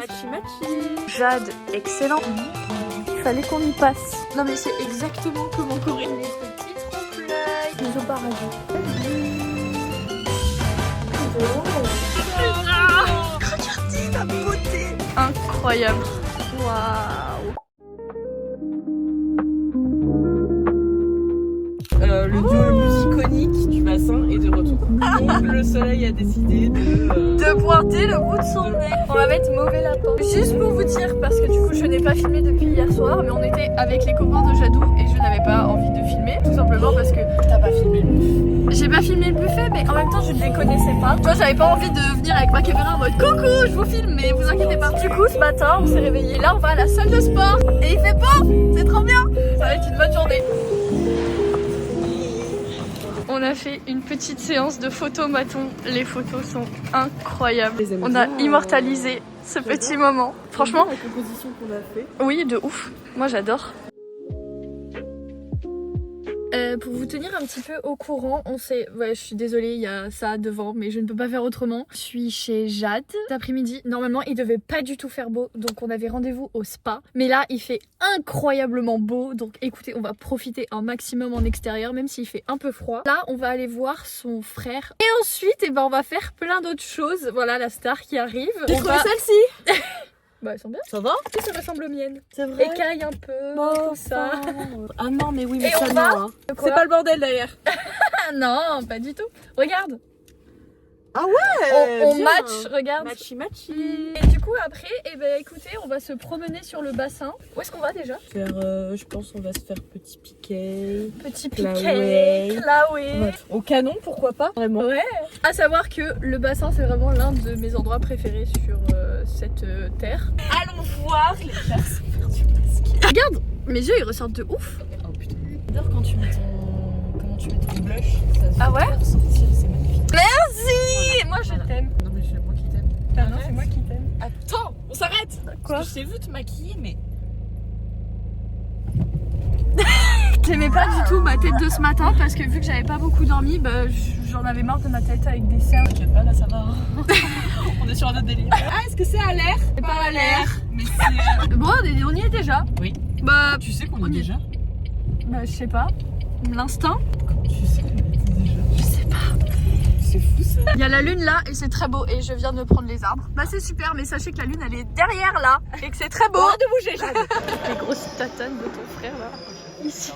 Machi machi. Jade, excellent. Il fallait qu'on y passe. Non mais c'est exactement comme en Corée. Les petits trompe-l'œil. Les auparavant. Regardez la beauté. Incroyable. Waouh. Le duo le plus iconique du bassin est de retour. Donc le soleil a décidé de pointer le bout de son nez. On va mettre mauvais lapin. Juste pour vous dire, parce que du coup je n'ai pas filmé depuis hier soir, mais on était avec les copains de Jadou et je n'avais pas envie de filmer, tout simplement parce que t'as pas filmé le buffet. J'ai pas filmé le buffet, mais en même temps je ne les connaissais pas. Tu vois, j'avais pas envie de venir avec ma caméra en mode coucou, je vous filme, mais vous inquiétez pas. Du coup ce matin on s'est réveillé, là on va à la salle de sport et il fait beau, c'est trop bien. Ça va être une bonne journée. On a fait une petite séance de photomaton. Les photos sont incroyables. On a immortalisé ce petit moment. Franchement, la composition qu'on a fait. Oui, de ouf. Moi, j'adore. Pour vous tenir un petit peu au courant, je suis désolée, il y a ça devant, mais je ne peux pas faire autrement. Je suis chez Jade cet après-midi. Normalement, il devait pas du tout faire beau, donc on avait rendez-vous au spa. Mais là, il fait incroyablement beau, donc écoutez, on va profiter un maximum en extérieur, même s'il fait un peu froid. Là, on va aller voir son frère. Et ensuite, on va faire plein d'autres choses. Voilà la star qui arrive. J'ai trouvé celle-ci. Bah, elles sont bien. Ça va? Tout ça ressemble aux miennes. C'est vrai. Écaille un peu, bon, tout ça. Ah non, mais oui, mais et ça on non. va Hein. C'est pas le bordel derrière. Ah non, pas du tout. Regarde. Ah ouais. On match, regarde. Machi machi. Et du coup après, écoutez, on va se promener sur le bassin. Où est-ce qu'on va déjà? Je pense qu'on va se faire petit piquet. Petit piquet, Claoué. Ouais. Au canon, pourquoi pas? Vraiment. Ouais. À savoir que le bassin, c'est vraiment l'un de mes endroits préférés sur cette terre. Allons voir les personnes faire du basket. Regarde, mes yeux ils ressortent de ouf. Oh putain. J'adore quand tu mets ton blush. Ça Ah ouais? Ressortir, c'est magnifique. Merci. Moi je t'aime. Non mais c'est moi qui t'aime. Ah non, c'est moi qui t'aime. Attends, on s'arrête. Quoi? Parce que je t'ai vu te maquiller, mais T'aimais pas du tout ma tête de ce matin parce que vu que j'avais pas beaucoup dormi, j'en avais marre de ma tête avec des cernes. t'inquiète pas, là ça va. On est sur un autre délire. Ah, est-ce que c'est à l'air? C'est pas à l'air. Mais c'est. Bon, on y est déjà. Oui. Bah, Tu sais qu'on on est y est. déjà? Bah, je sais pas. L'instinct? Tu sais qu'on est déjà? Je sais pas. C'est fou ça. Il y a la lune là et c'est très beau et je viens de prendre les arbres. Bah c'est super, mais sachez que la lune elle est derrière là et que c'est très beau. Arrête de bouger, Jade. Les grosses tatanes de ton frère là. Ici.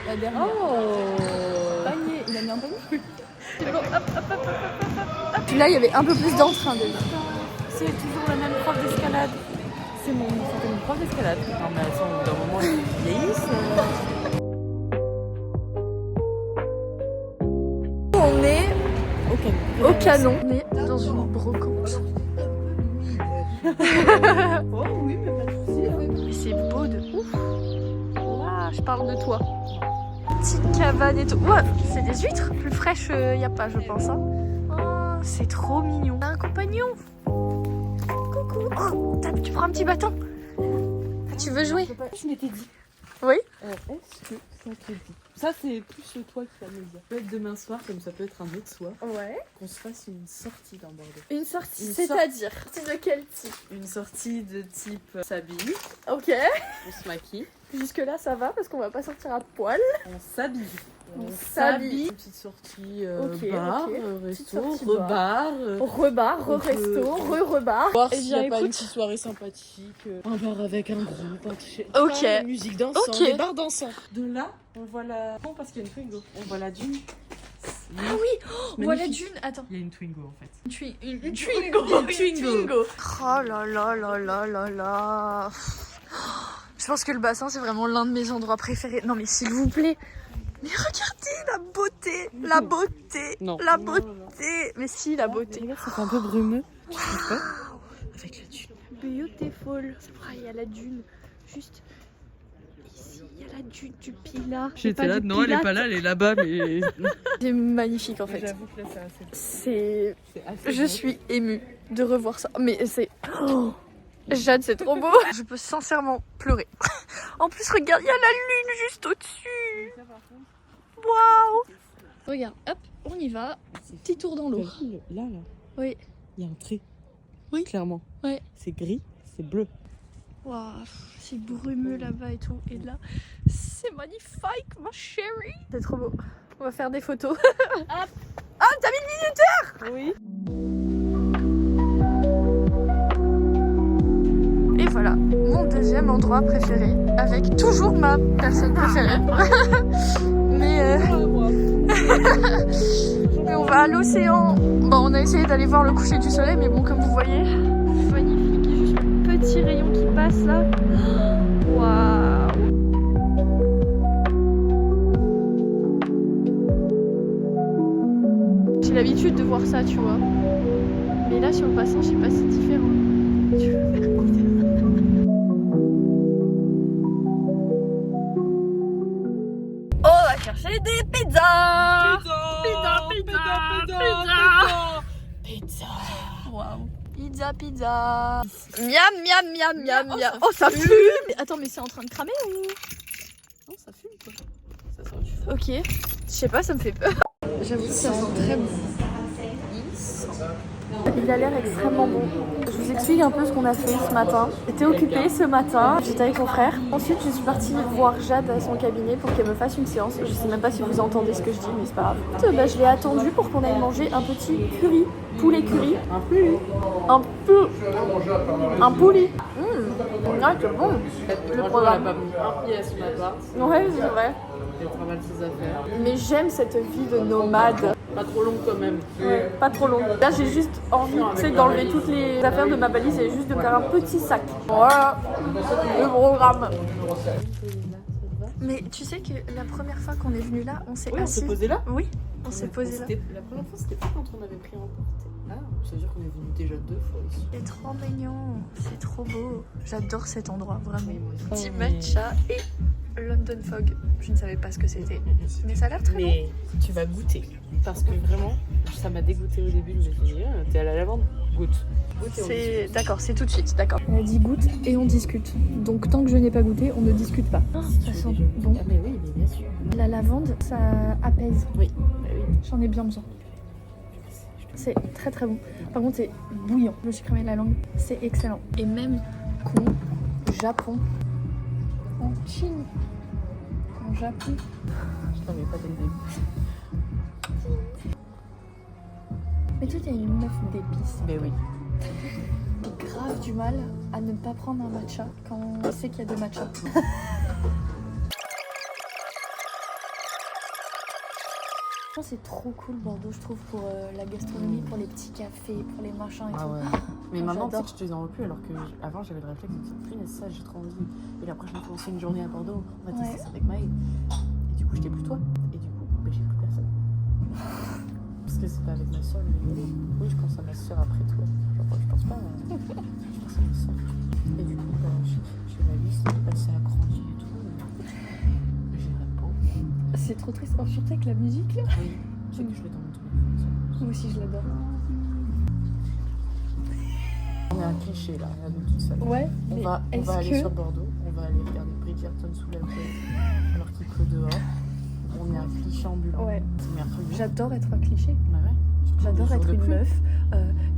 La dernière. Oh. Panier, il a mis un panier. Bon, hop. Puis là il y avait un peu plus d'entrain déjà. C'est toujours la même prof d'escalade. C'est mon prof d'escalade. Non mais attends, au bout d'un moment ils vieillissent. On est au canon. On est dans D'accord. une brocante. Oh oui, mais pas de soucis. Mais c'est beau de ouf. Ouah, je parle de toi. Petite cabane et tout. Ouais, c'est des huîtres. Plus fraîches, y a pas, je pense. Hein. Oh, c'est trop mignon. T'as un compagnon. Coucou. Oh, tu prends un petit bâton. Ah, tu veux jouer? Je m'étais dit. Oui. Est-ce que ça te dit? Ça c'est plus toi qui vas me le dire. Peut être demain soir, comme ça peut être un autre soir. Ouais. Qu'on se fasse une sortie dans Bordeaux. Une sortie, Une c'est-à-dire de quel type? Une sortie de type s'habille, Ok. on se maquille, Jusque là ça va parce qu'on va pas sortir à poil. on s'habille. On s'habille. Une petite sortie Ok, bar, ok. resto, sortie rebar. Rebar, on re-resto, peut- re-rebar. Voir Eh s'il bien, n'y a pas une écoute. petite soirée sympathique, un bar avec un groupe, Ok. Des musiques dansantes, Ok. des bars dansants. De là, on voit la... Non, parce qu'il y a une Twingo. On voit la dune. Ah oui, voilà Magnifique. Dune. Attends. Il y a une Twingo en fait. Une Twingo. Twingo. Une Twingo. Oh là là là là là là. Je pense que le bassin c'est vraiment l'un de mes endroits préférés. Non mais s'il vous plaît. Mais regardez la beauté. La beauté. Non. La Non, beauté. non, non. Mais si, la beauté. Regarde, ça fait un peu brumeux. Tu trouves pas? Avec la dune. Beautiful. C'est vrai, il y a la dune. Juste ici, il y a la dune du Pilat. J'étais là, non, elle est pas là, elle est là-bas, mais. C'est magnifique en fait. J'avoue que là, c'est assez. C'est. C'est assez Je beau. suis émue de revoir ça. Mais c'est. Oh, Jade, c'est trop beau. Je peux sincèrement pleurer. En plus, regarde, il y a la lune juste au-dessus. Waouh. Regarde, hop, on y va. Petit tour dans l'eau. Là, Oui. il y a un trait. Oui. Clairement. Ouais. C'est gris, c'est bleu. Waouh, c'est brumeux là-bas et tout. Et là, c'est magnifique, ma chérie. C'est trop beau. On va faire des photos. Ah, t'as mis le minuteur. Oui. Et voilà, mon deuxième endroit préféré, avec toujours ma personne préférée. Mais mais on va à l'océan. Bon, on a essayé d'aller voir le coucher du soleil, mais bon, comme vous voyez, magnifique. Il y a juste un petit rayon qui passe là. Waouh. J'ai l'habitude de voir ça, tu vois. Mais là, sur le bassin, je sais pas si c'est différent. Tu veux faire goûter? On va chercher des pizzas. Pizza. Waouh. Pizza. Miam. Oh, ça fume. Mais attends, mais c'est en train de cramer ou? Non, ça fume quoi. Ça sent du feu. Ok. Je sais pas, ça me fait peur. J'avoue que ça sent très bon. Il a l'air extrêmement bon. Je vous explique un peu ce qu'on a fait ce matin. J'étais occupée ce matin, j'étais avec mon frère. Ensuite, je suis partie voir Jade à son cabinet pour qu'elle me fasse une séance. Je sais même pas si vous entendez ce que je dis, mais c'est pas grave. Je l'ai attendu pour qu'on aille manger un petit curry. Poulet curry. Un poulet. Ah, c'est bon. Le programme. Elle a pas mis un pied à son appart. Ouais, c'est vrai. Elle fait mal ses affaires. Mais j'aime cette vie de nomade. Pas trop long quand même. Ouais, pas trop long. Là, j'ai juste envie d'enlever toutes les affaires de ma valise et juste de faire un petit sac. Voilà le programme. Mais tu sais que la première fois qu'on est venu là, on s'est Oui, on assis. s'est posé là. Oui, on s'est posé là. La première fois, c'était pas quand on avait pris en portée. Ah, ça veut dire qu'on est venu déjà 2 fois ici. C'est trop mignon, c'est trop beau. J'adore cet endroit, vraiment. Oui, moi aussi. Petit matcha et London Fog. Je ne savais pas ce que c'était, mais ça a l'air très bon. Mais tu vas goûter. Parce que vraiment, ça m'a dégoûté au début. Je me suis dit, t'es à la lavande, goûte. C'est d'accord, c'est tout de suite, d'accord. On a dit goûte et on discute. Donc tant que je n'ai pas goûté, on ne discute pas. Oh, ça sent bon. Ah mais oui, mais bien sûr. La lavande, ça apaise. Oui, bah oui. J'en ai bien besoin. C'est très très bon. Par contre, c'est bouillant. Je me suis cramé la langue. C'est excellent. Et même qu'au Japon, en Chine, en Japon. Je t'avais pas dès le début. Mais toi, t'es une meuf d'épices. Mais oui. J'ai grave du mal à ne pas prendre un matcha quand on sait qu'il y a des matchas. C'est trop cool Bordeaux, je trouve, pour la gastronomie, pour les petits cafés, pour les machins et tout. Ouais. Mais maintenant, tu sais j'adore. que je te dis en veux plus, alors que avant j'avais le réflexe de me dire, punaise, ça j'ai trop envie. Et la prochaine fois, on se fait une journée à Bordeaux, on va tester ça avec Maë. Et du coup, j'étais plus toi. Et du coup, j'ai plus personne. Parce que c'est pas avec ma soeur, mais oui, je pense à ma soeur après toi. Genre, je pense pas. Je pense à ma soeur. Et du coup, j'ai ma liste, elle s'est agrandie et tout. J'irai pas. C'est trop triste, surtout avec la musique là. Oui, tu sais que je l'ai dans mon téléphone. Moi aussi je l'adore. On est un cliché là, à nous toutes seules. Ouais, On mais va est-ce aller que... sur Bordeaux, on va aller regarder Bridgerton sous la pluie alors qu'il pleut dehors. On est un cliché ambulant. Ouais. C'est merveilleux. J'adore être un cliché. Bah ouais. J'adore Jour être de une pluie. meuf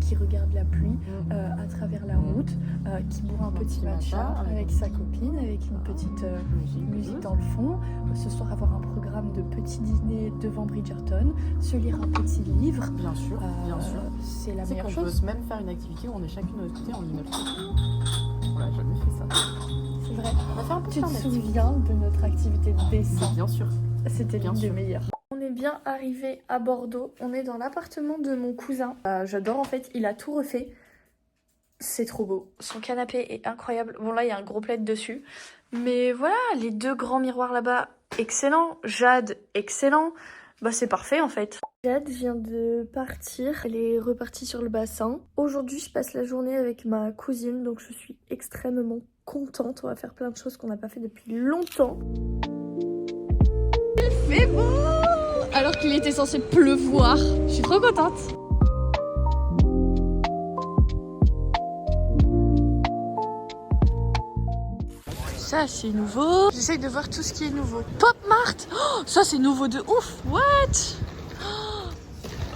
qui regarde la pluie à travers la route, qui boit un petit matcha avec sa copine, avec une petite musique dans le fond. Ce soir, avoir un programme de petit dîner devant Bridgerton, se lire un petit livre. Bien sûr, bien sûr. C'est la Tu sais meilleure qu'on peut chose. même faire une activité où on est chacune de notre côté en immeuble. On l'a jamais fait ça. C'est vrai. On a fait un peu Tu te plein d'activités. souviens de notre activité de dessin? Bien sûr. C'était Bien l'une des sûr. meilleures. On est bien arrivé à Bordeaux. On est dans l'appartement de mon cousin. J'adore en fait, il a tout refait. C'est trop beau. Son canapé est incroyable. Bon là, il y a un gros plaid dessus. Mais voilà, les deux grands miroirs là-bas, excellent. Jade, excellent. Bah c'est parfait en fait. Jade vient de partir. Elle est repartie sur le bassin. Aujourd'hui, je passe la journée avec ma cousine. Donc je suis extrêmement contente. On va faire plein de choses qu'on n'a pas fait depuis longtemps. Il fait beau alors qu'il était censé pleuvoir. Je suis trop contente. Ça c'est nouveau. J'essaye de voir tout ce qui est nouveau. Pop Mart, oh, ça c'est nouveau de ouf. What?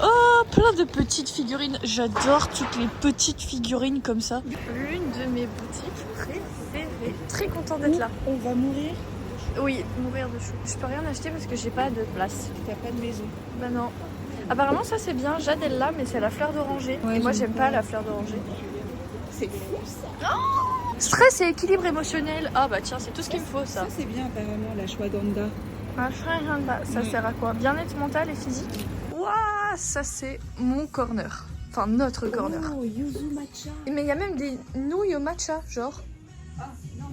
Oh, plein de petites figurines. J'adore toutes les petites figurines comme ça. L'une de mes boutiques préférées. Très contente d'être là. On va mourir. Oui, mourir de chaud. Je peux rien acheter parce que j'ai pas de place. T'as pas de maison. Bah non. Apparemment ça c'est bien, Jade elle l'a, mais c'est la fleur d'oranger. Ouais, et moi j'aime j'aime pas pas. la fleur d'oranger. C'est fou ça. Stress et équilibre émotionnel. Ah bah tiens, c'est tout ce qu'il me faut ça. Ça c'est bien apparemment la Ashwagandha. Ça sert à quoi? Bien-être mental et physique. Waouh, ça c'est mon corner. Enfin notre corner. Oh, yuzu matcha. Mais il y a même des nouilles au matcha, genre. Ah non.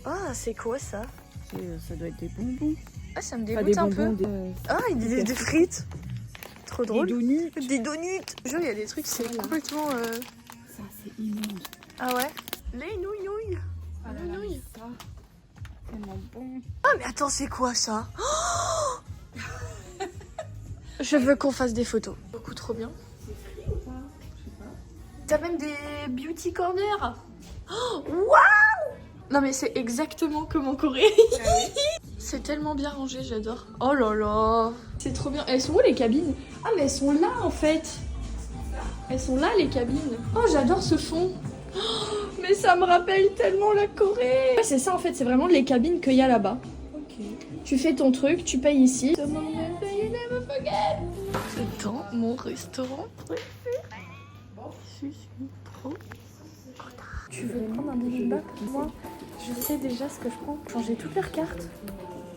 Ah, c'est quoi ça? Ça doit être des bonbons. Ah, ça me Pas dégoûte des un bonbons, peu. Ah, il y a des frites. Trop drôle. Des donuts. Des donuts. Genre, il y a des trucs, c'est Voilà. complètement. Ça c'est immonde. Ah ouais? Les nouilles. Ah là là, mais ça. Tellement bon. Ah, mais attends, c'est quoi ça? Je veux qu'on fasse des photos. Beaucoup trop bien. T'as même des beauty corners. Waouh! Non mais c'est exactement comme en Corée. C'est tellement bien rangé, j'adore. Oh là là. C'est trop bien. Elles sont où les cabines? Ah mais elles sont là en fait. Elles sont là les cabines. Oh j'adore ce fond. Oh, mais ça me rappelle tellement la Corée. Ouais, c'est ça en fait, c'est vraiment les cabines qu'il y a là-bas. Ok. Tu fais ton truc, tu payes ici. C'est dans mon restaurant préféré. Je suis trop contente. Tu veux prendre un bibimbap? Moi, je sais déjà ce que je prends. Changer toutes leurs cartes.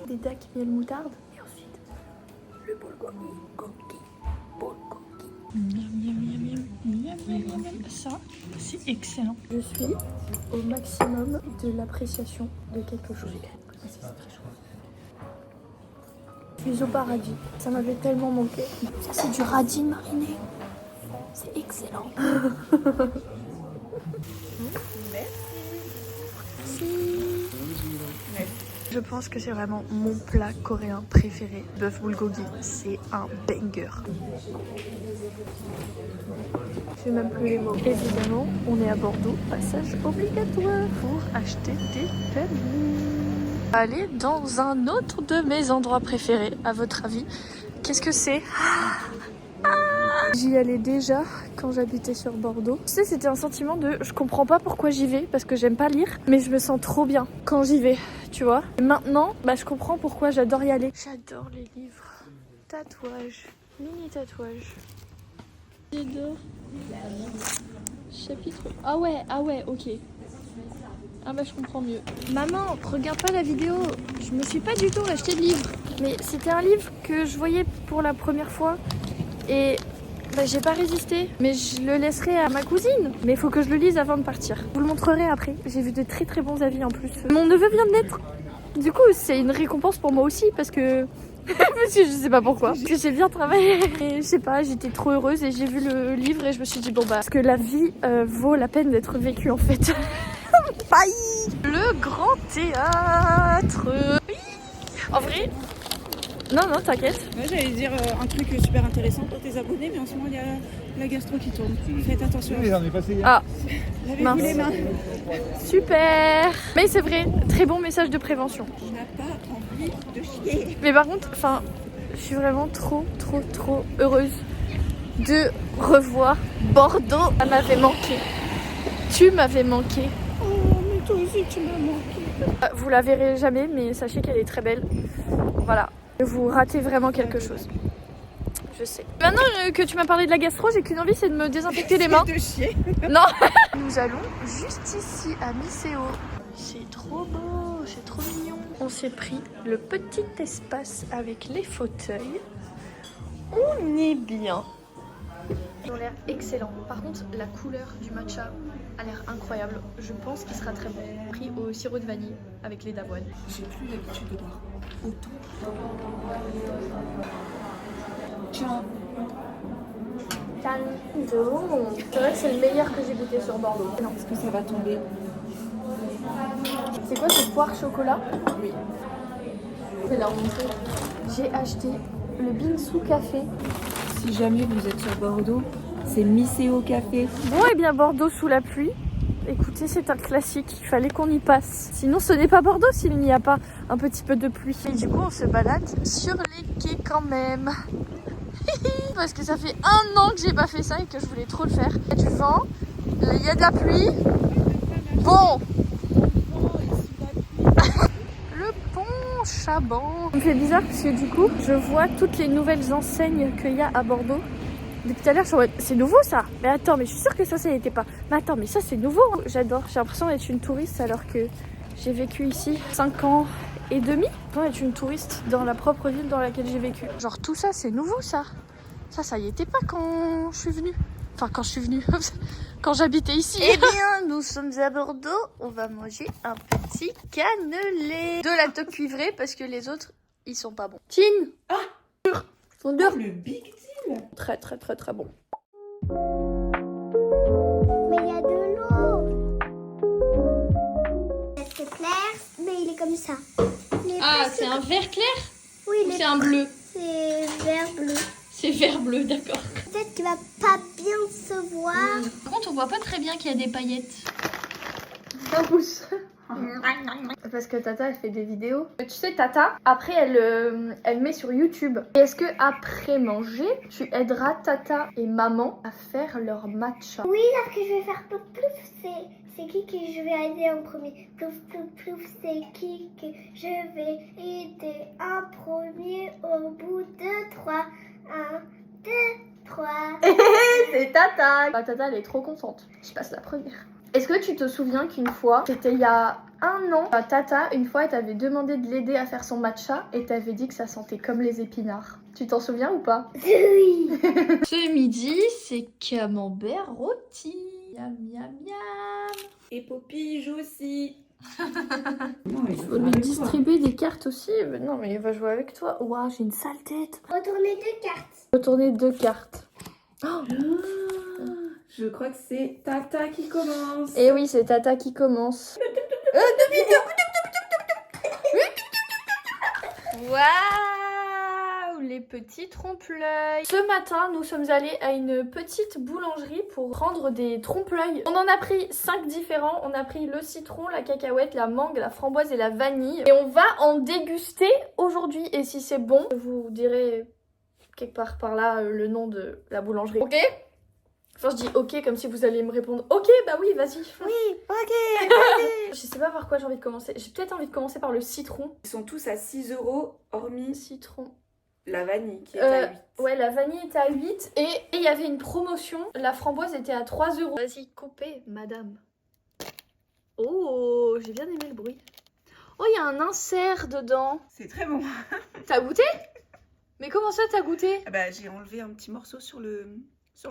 Des dacs miel moutarde. Et ensuite, le bulgogi. Ça, c'est excellent. Je suis au maximum de l'appréciation de quelque chose. Je suis au paradis. Ça m'avait tellement manqué. Ça, c'est du radis mariné. C'est excellent. Je pense que c'est vraiment mon plat coréen préféré. Bœuf bulgogi, c'est un banger. Je sais même plus les mots. Évidemment, on est à Bordeaux, passage obligatoire pour acheter des permis. Aller dans un autre de mes endroits préférés, à votre avis, qu'est-ce que c'est? J'y allais déjà quand j'habitais sur Bordeaux. Tu sais, c'était un sentiment de je comprends pas pourquoi j'y vais parce que j'aime pas lire, mais je me sens trop bien quand j'y vais, tu vois. Et maintenant, bah je comprends pourquoi j'adore y aller. J'adore les livres. Tatouages, mini tatouages. J'adore. Chapitre. Ah ouais, ok. Ah bah je comprends mieux. Maman, regarde pas la vidéo. Je me suis pas du tout acheté de livre. Mais c'était un livre que je voyais pour la première fois. Et bah, j'ai pas résisté. Mais je le laisserai à ma cousine. Mais il faut que je le lise avant de partir. Je vous le montrerai après. J'ai vu de très très bons avis en plus. Mon neveu vient de naître. Du coup c'est une récompense pour moi aussi parce que... parce que je sais pas pourquoi. Parce que j'ai bien travaillé. Et je sais pas, j'étais trop heureuse et j'ai vu le livre et je me suis dit bon bah... Parce que la vie vaut la peine d'être vécue en fait. Bye. Le grand théâtre. Oui. En vrai... Non, t'inquiète. Ouais, j'allais dire un truc super intéressant pour tes abonnés, mais en ce moment il y a la gastro qui tourne. Faites attention. Oui, j'en ai passé hier. Ah, Lavez-vous mince. les mains. Super. Mais c'est vrai, très bon message de prévention. Tu n'as pas envie de chier. Mais par contre, enfin, je suis vraiment trop heureuse de revoir Bordeaux. Ça m'avait manqué. Tu m'avais manqué. Oh, mais toi aussi tu m'as manqué. Vous la verrez jamais, mais sachez qu'elle est très belle. Voilà. Vous ratez vraiment quelque chose. Je sais. Maintenant que tu m'as parlé de la gastro, j'ai qu'une envie, c'est de me désinfecter les mains. De chier. Non. Nous allons juste ici à Myséo. C'est trop beau, c'est trop mignon. On s'est pris le petit espace avec les fauteuils. On est bien. Ils ont l'air excellents. Par contre, la couleur du matcha a l'air incroyable. Je pense qu'il sera très bon. Pris au sirop de vanille avec lait d'avoine. J'ai plus l'habitude de boire autant. Tiens. C'est vrai que c'est le meilleur que j'ai goûté sur Bordeaux. Non. Est-ce que ça va tomber? C'est quoi ce poire chocolat? Oui. Je vais leur montrer. J'ai acheté le bingsu café. Si jamais vous êtes sur Bordeaux, c'est Myséo Café. Bon, et bien Bordeaux sous la pluie. Écoutez, c'est un classique, il fallait qu'on y passe. Sinon, ce n'est pas Bordeaux s'il n'y a pas un petit peu de pluie. Et du coup, on se balade sur les quais quand même. Parce que ça fait 1 an que j'ai pas fait ça et que je voulais trop le faire. Il y a du vent, il y a de la pluie. Bon. Le pont Chaban. Ça me fait bizarre parce que du coup, je vois toutes les nouvelles enseignes qu'il y a à Bordeaux. Depuis tout à l'heure, je suis en mode, c'est nouveau ça. Mais attends, mais je suis sûre que ça n'était pas. Mais attends, mais ça c'est nouveau. J'adore. J'ai l'impression d'être une touriste alors que j'ai vécu ici 5 ans et demi. Pour être une touriste dans la propre ville dans laquelle j'ai vécu. Genre tout ça, c'est nouveau ça. Ça y était pas quand je suis venue. Enfin, quand je suis venue. Quand j'habitais ici. Eh bien, nous sommes à Bordeaux. On va manger un petit cannelé. De la toque cuivrée parce que les autres, ils sont pas bons. Tine. Ah, ils sont durs. le Big Deal. Très très très très bon. Mais il y a de l'eau. C'est clair, mais il est comme ça. Ah, c'est un vert clair Oui, ou c'est un bleu? c'est vert bleu. C'est vert bleu, d'accord. Peut-être qu'il va pas bien se voir. Par contre, on voit pas très bien qu'il y a des paillettes. Ça pousse. Parce que Tata, elle fait des vidéos. Tu sais, Tata, après, elle met sur YouTube. Et est-ce que après manger, tu aideras Tata et maman à faire leur matcha? Oui, alors que je vais faire plouf plouf, c'est qui que je vais aider en premier? Plouf plouf plouf, c'est qui que je vais aider en premier au bout de 3. 1, 2, 3. C'est Tata. Bah, Tata, elle est trop contente. Je passe la première. Est-ce que tu te souviens qu'une fois, c'était il y a 1 an, Tata, une fois, elle t'avait demandé de l'aider à faire son matcha et t'avait dit que ça sentait comme les épinards. Tu t'en souviens ou pas? Oui. Ce midi, c'est camembert rôti. Miam, miam, miam. Et Poppy joue aussi. Je veux lui distribuer des cartes aussi. Mais non, mais il va jouer avec toi. Ouah, j'ai une sale tête. Retournez 2 cartes. Retourner 2 cartes. Oh. Je crois que c'est Tata qui commence. Et oui, c'est Tata qui commence. Waouh, les petits trompe-l'œil. Ce matin, nous sommes allés à une petite boulangerie pour prendre des trompe-l'œil. On en a pris 5 différents. On a pris le citron, la cacahuète, la mangue, la framboise et la vanille. Et on va en déguster aujourd'hui. Et si c'est bon, je vous dirai quelque part par là le nom de la boulangerie. Ok? Enfin, je dis ok comme si vous alliez me répondre ok, bah oui, vas-y. Oui, ok. Je sais pas par quoi j'ai envie de commencer. J'ai peut-être envie de commencer par le citron. Ils sont tous à 6 € hormis Citron. la vanille qui est à 8. Ouais, la vanille était à 8 et il y avait une promotion. La framboise était à 3 €. Vas-y, coupez, madame. Oh, j'ai bien aimé le bruit. Oh, il y a un insert dedans. C'est très bon. T'as goûté? Mais comment ça, t'as goûté? Ah bah, j'ai enlevé un petit morceau sur le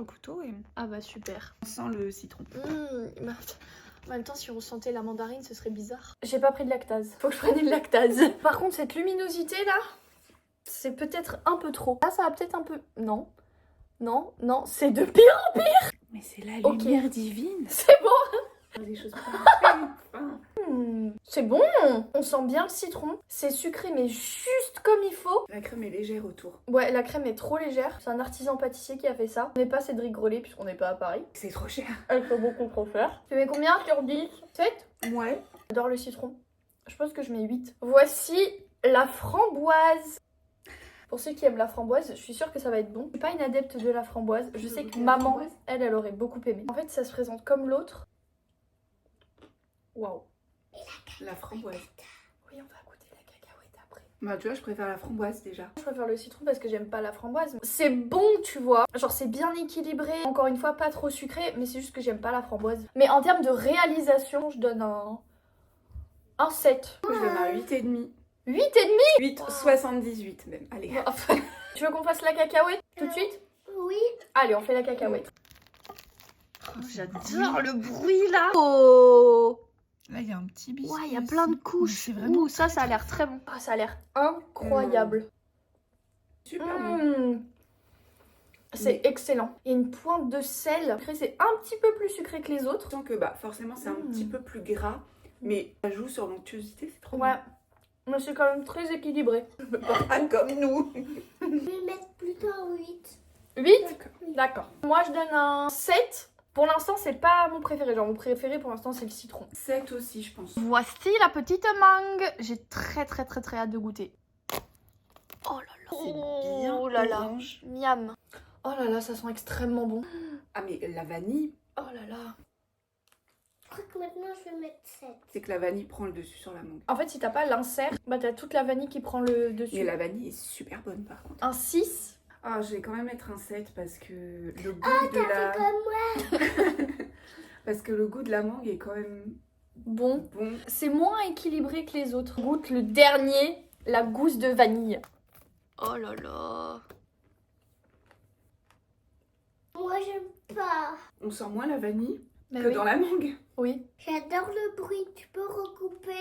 couteau et Ah bah super. on sent le citron. Bah, en même temps, si on sentait la mandarine, ce serait bizarre. J'ai pas pris de lactase. Faut que je prenne une lactase. Par contre, cette luminosité là, c'est peut-être un peu trop. Là, ça va peut-être un peu... Non. Non, non, c'est de pire en pire. Mais c'est la Ok. lumière divine. C'est bon. Des choses pas enfin, C'est bon. On sent bien le citron. C'est sucré, mais juste comme il faut. la crème est légère autour. Ouais, la crème est trop légère. C'est un artisan pâtissier qui a fait ça. On n'est pas Cédric Grolet puisqu'on n'est pas à Paris. C'est trop cher. Elle fait beaucoup trop cher. Tu mets combien sur 10? 7? Ouais. J'adore le citron. Je pense que je mets 8. Voici la framboise. Pour ceux qui aiment la framboise, je suis sûre que ça va être bon. Je suis pas une adepte de la framboise. Je sais que La maman, framboise elle aurait beaucoup aimé. En fait, ça se présente comme l'autre. Waouh. La framboise. Oui, on va goûter la cacahuète après. Bah tu vois, je préfère la framboise déjà. Je préfère le citron parce que j'aime pas la framboise. C'est bon, tu vois. Genre, c'est bien équilibré. Encore une fois, pas trop sucré, mais c'est juste que j'aime pas la framboise. Mais en termes de réalisation, je donne un 7. Je donne un 8,5. 8,5. 8,78 même. Allez. Tu veux qu'on fasse la cacahuète tout de suite? Oui. Allez, on fait la cacahuète. J'adore le bruit là. Oh. Là, il y a un petit biscuit. Ouais, il y a plein de couches. C'est vraiment Ouh, ça a l'air très bon. Ah, ça a l'air incroyable. super bon. C'est excellent. Il y a une pointe de sel. C'est un petit peu plus sucré que les autres. Je sens que bah, forcément, c'est un petit peu plus gras. Mais ça joue sur l'onctuosité, c'est trop Ouais. Mais c'est quand même très équilibré. bon. Ah, comme nous. Je vais mettre plutôt un 8. 8? D'accord. Moi, je donne un 7. Pour l'instant, c'est pas mon préféré. Genre, mon préféré pour l'instant, c'est le citron. 7 aussi, je pense. Voici la petite mangue. J'ai très hâte de goûter. Oh là là. C'est bien Oh là là. orange. Miam. Oh là là, ça sent extrêmement bon. Ah mais la vanille, Oh là là. Je crois que maintenant je vais mettre 7. c'est que la vanille prend le dessus sur la mangue. En fait, si t'as pas l'insert, bah t'as toute la vanille qui prend le dessus. Mais la vanille est super bonne par contre. Un 6. Ah, je vais quand même mettre un 7 parce que le goût Ah, de t'as la... fait comme moi. Parce que le goût de la mangue est quand même Bon. bon. C'est moins équilibré que les autres. Goûte le dernier, la gousse de vanille. Oh là là. Moi, j'aime pas. On sent moins la vanille Bah que oui. dans la mangue. Oui. J'adore le bruit. Tu peux recouper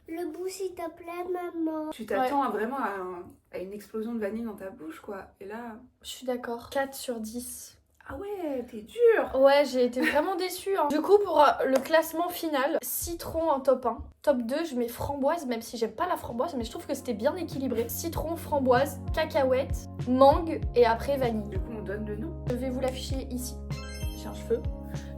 le bout, s'il te plaît, maman. Tu t'attends vraiment à une explosion de vanille dans ta bouche, quoi. Et là... Je suis d'accord. 4 sur 10. Ah ouais, t'es dur. Ouais, j'ai été vraiment déçue. Hein. Du coup, pour le classement final, citron en top 1. Top 2, je mets framboise, même si j'aime pas la framboise, mais je trouve que c'était bien équilibré. Citron, framboise, cacahuète, mangue et après vanille. Du coup, on donne le nom. Je vais vous l'afficher ici. J'ai un cheveu.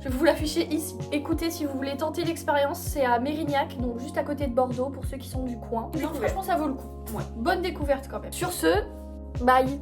Je vais vous l'afficher ici. Écoutez, si vous voulez tenter l'expérience, c'est à Mérignac, donc juste à côté de Bordeaux, pour ceux qui sont du coin. Non, Découverte. franchement, ça vaut le coup. Ouais. Bonne découverte quand même. Sur ce, bye.